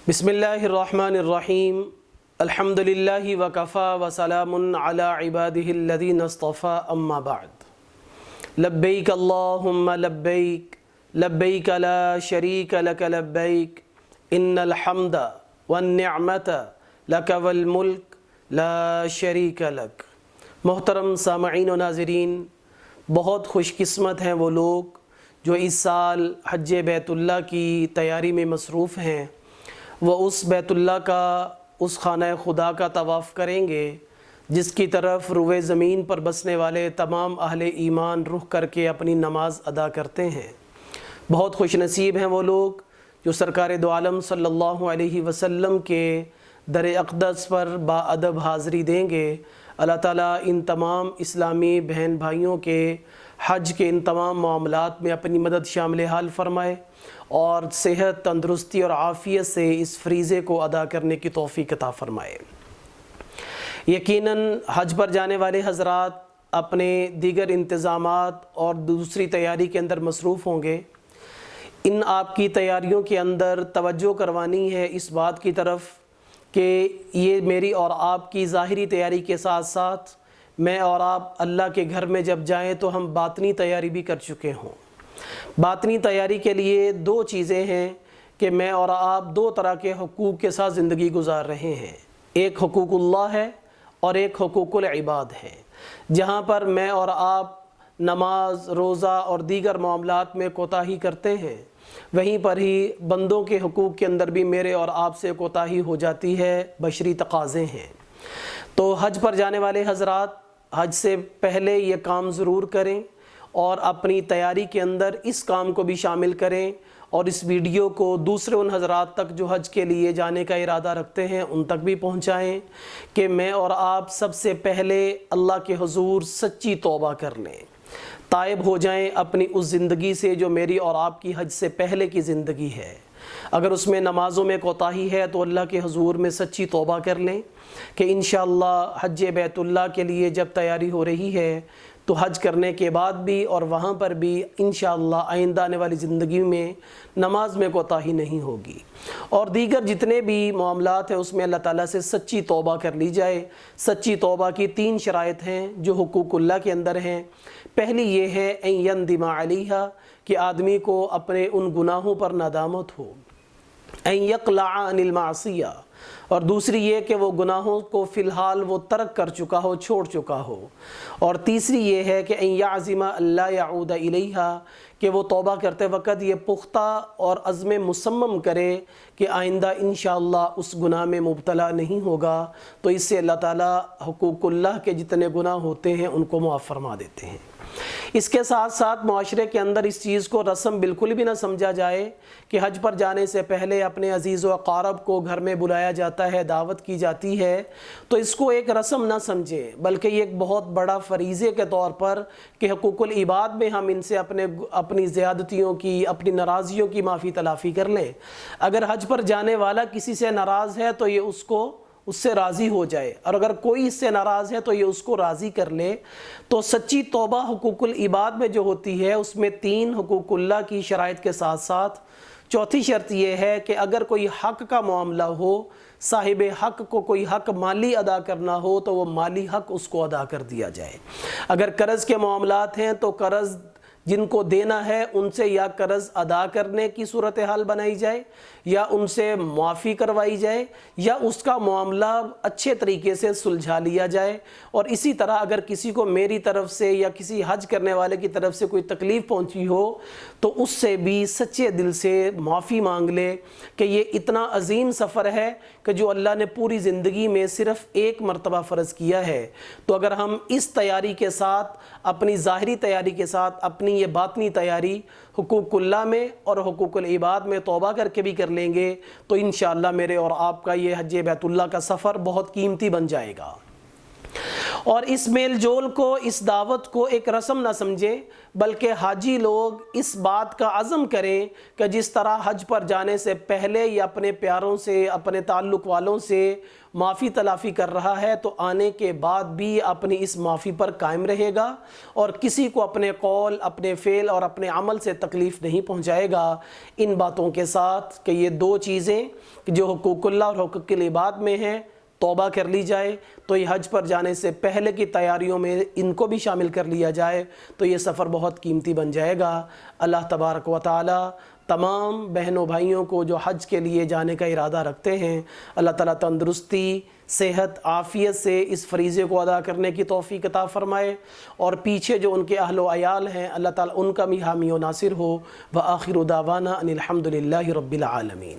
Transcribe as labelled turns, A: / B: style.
A: بسم اللہ الرحمن الرحیم الحمدللہ وکفا وسلام علی عبادہ الذین اصطفى اما بعد لبیک اللہم لبیک لبیک لا شریک لک لبیک ان الحمد والنعمت لک والملک لا شریک لک۔ محترم سامعین و ناظرین، بہت خوش قسمت ہیں وہ لوگ جو اس سال حج بیت اللہ کی تیاری میں مصروف ہیں۔ وہ اس بیت اللہ کا، اس خانہ خدا کا طواف کریں گے جس کی طرف روئے زمین پر بسنے والے تمام اہل ایمان رخ کر کے اپنی نماز ادا کرتے ہیں۔ بہت خوش نصیب ہیں وہ لوگ جو سرکار دو عالم صلی اللہ علیہ وسلم کے در اقدس پر با ادب حاضری دیں گے۔ اللہ تعالیٰ ان تمام اسلامی بہن بھائیوں کے حج کے ان تمام معاملات میں اپنی مدد شامل حال فرمائے اور صحت، تندرستی اور عافیت سے اس فریضے کو ادا کرنے کی توفیق عطا فرمائے۔ یقیناً حج پر جانے والے حضرات اپنے دیگر انتظامات اور دوسری تیاری کے اندر مصروف ہوں گے۔ ان آپ کی تیاریوں کے اندر توجہ کروانی ہے اس بات کی طرف کہ یہ میری اور آپ کی ظاہری تیاری کے ساتھ ساتھ میں اور آپ اللہ کے گھر میں جب جائیں تو ہم باطنی تیاری بھی کر چکے ہوں۔ باطنی تیاری کے لیے دو چیزیں ہیں کہ میں اور آپ دو طرح کے حقوق کے ساتھ زندگی گزار رہے ہیں۔ ایک حقوق اللہ ہے اور ایک حقوق العباد ہے۔ جہاں پر میں اور آپ نماز، روزہ اور دیگر معاملات میں کوتاہی کرتے ہیں، وہیں پر ہی بندوں کے حقوق کے اندر بھی میرے اور آپ سے کوتاہی ہو جاتی ہے، بشری تقاضے ہیں۔ تو حج پر جانے والے حضرات حج سے پہلے یہ کام ضرور کریں اور اپنی تیاری کے اندر اس کام کو بھی شامل کریں، اور اس ویڈیو کو دوسرے ان حضرات تک جو حج کے لیے جانے کا ارادہ رکھتے ہیں ان تک بھی پہنچائیں کہ میں اور آپ سب سے پہلے اللہ کے حضور سچی توبہ کر لیں، تائب ہو جائیں اپنی اس زندگی سے جو میری اور آپ کی حج سے پہلے کی زندگی ہے۔ اگر اس میں نمازوں میں کوتاہی ہے تو اللہ کے حضور میں سچی توبہ کر لیں کہ انشاءاللہ حج بیت اللہ کے لیے جب تیاری ہو رہی ہے تو حج کرنے کے بعد بھی اور وہاں پر بھی انشاءاللہ آئندہ آنے والی زندگی میں نماز میں کوتاہی نہیں ہوگی، اور دیگر جتنے بھی معاملات ہیں اس میں اللہ تعالیٰ سے سچی توبہ کر لی جائے۔ سچی توبہ کی تین شرائط ہیں جو حقوق اللہ کے اندر ہیں۔ پہلی یہ ہے ان یندم علیہا، کہ آدمی کو اپنے ان گناہوں پر ندامت ہو، ان یقلع عن المعصیہ، اور دوسری یہ کہ وہ گناہوں کو فی الحال وہ ترک کر چکا ہو، چھوڑ چکا ہو، اور تیسری یہ ہے کہ ان یعزم اللہ یعود الیہا، کہ وہ توبہ کرتے وقت یہ پختہ اور عزم مصمم کرے کہ آئندہ انشاءاللہ اس گناہ میں مبتلا نہیں ہوگا۔ تو اس سے اللہ تعالیٰ حقوق اللہ کے جتنے گناہ ہوتے ہیں ان کو معاف فرما دیتے ہیں۔ اس کے ساتھ ساتھ معاشرے کے اندر اس چیز کو رسم بالکل بھی نہ سمجھا جائے کہ حج پر جانے سے پہلے اپنے عزیز و اقارب کو گھر میں بلایا جاتا ہے، دعوت کی جاتی ہے، تو اس کو ایک رسم نہ سمجھیں بلکہ یہ ایک بہت بڑا فریضے کے طور پر کہ حقوق العباد میں ہم ان سے اپنی زیادتیوں کی، اپنی ناراضیوں کی معافی تلافی کر لیں۔ اگر حج پر جانے والا کسی سے ناراض ہے تو یہ اس سے راضی ہو جائے، اور اگر کوئی اس سے ناراض ہے تو یہ اس کو راضی کر لے۔ تو سچی توبہ حقوق العباد میں جو ہوتی ہے اس میں تین حقوق اللہ کی شرائط کے ساتھ ساتھ چوتھی شرط یہ ہے کہ اگر کوئی حق کا معاملہ ہو، صاحب حق کو کوئی حق مالی ادا کرنا ہو تو وہ مالی حق اس کو ادا کر دیا جائے۔ اگر قرض کے معاملات ہیں تو قرض جن کو دینا ہے ان سے یا قرض ادا کرنے کی صورتحال بنائی جائے، یا ان سے معافی کروائی جائے، یا اس کا معاملہ اچھے طریقے سے سلجھا لیا جائے۔ اور اسی طرح اگر کسی کو میری طرف سے یا کسی حج کرنے والے کی طرف سے کوئی تکلیف پہنچی ہو تو اس سے بھی سچے دل سے معافی مانگ لے کہ یہ اتنا عظیم سفر ہے کہ جو اللہ نے پوری زندگی میں صرف ایک مرتبہ فرض کیا ہے۔ تو اگر ہم اس تیاری کے ساتھ، اپنی ظاہری تیاری کے ساتھ اپنی یہ باطنی تیاری حقوق اللہ میں اور حقوق العباد میں توبہ کر کے بھی کر لیں گے تو انشاءاللہ میرے اور آپ کا یہ حج بیت اللہ کا سفر بہت قیمتی بن جائے گا۔ اور اس میل جول کو، اس دعوت کو ایک رسم نہ سمجھیں، بلکہ حاجی لوگ اس بات کا عزم کریں کہ جس طرح حج پر جانے سے پہلے یہ اپنے پیاروں سے، اپنے تعلق والوں سے معافی تلافی کر رہا ہے، تو آنے کے بعد بھی اپنی اس معافی پر قائم رہے گا اور کسی کو اپنے قول، اپنے فعل اور اپنے عمل سے تکلیف نہیں پہنچائے گا۔ ان باتوں کے ساتھ کہ یہ دو چیزیں جو حقوق اللہ اور حقوق العباد میں ہیں توبہ کر لی جائے، تو یہ حج پر جانے سے پہلے کی تیاریوں میں ان کو بھی شامل کر لیا جائے تو یہ سفر بہت قیمتی بن جائے گا۔ اللہ تبارک و تعالی تمام بہنوں بھائیوں کو جو حج کے لیے جانے کا ارادہ رکھتے ہیں، اللہ تعالیٰ تندرستی، صحت، عافیت سے اس فریضے کو ادا کرنے کی توفیق عطا فرمائے، اور پیچھے جو ان کے اہل و عیال ہیں اللہ تعالیٰ ان کا بھی حامی و ناصر ہو۔ وآخر دعوانا ان الحمد للہ رب العالمین۔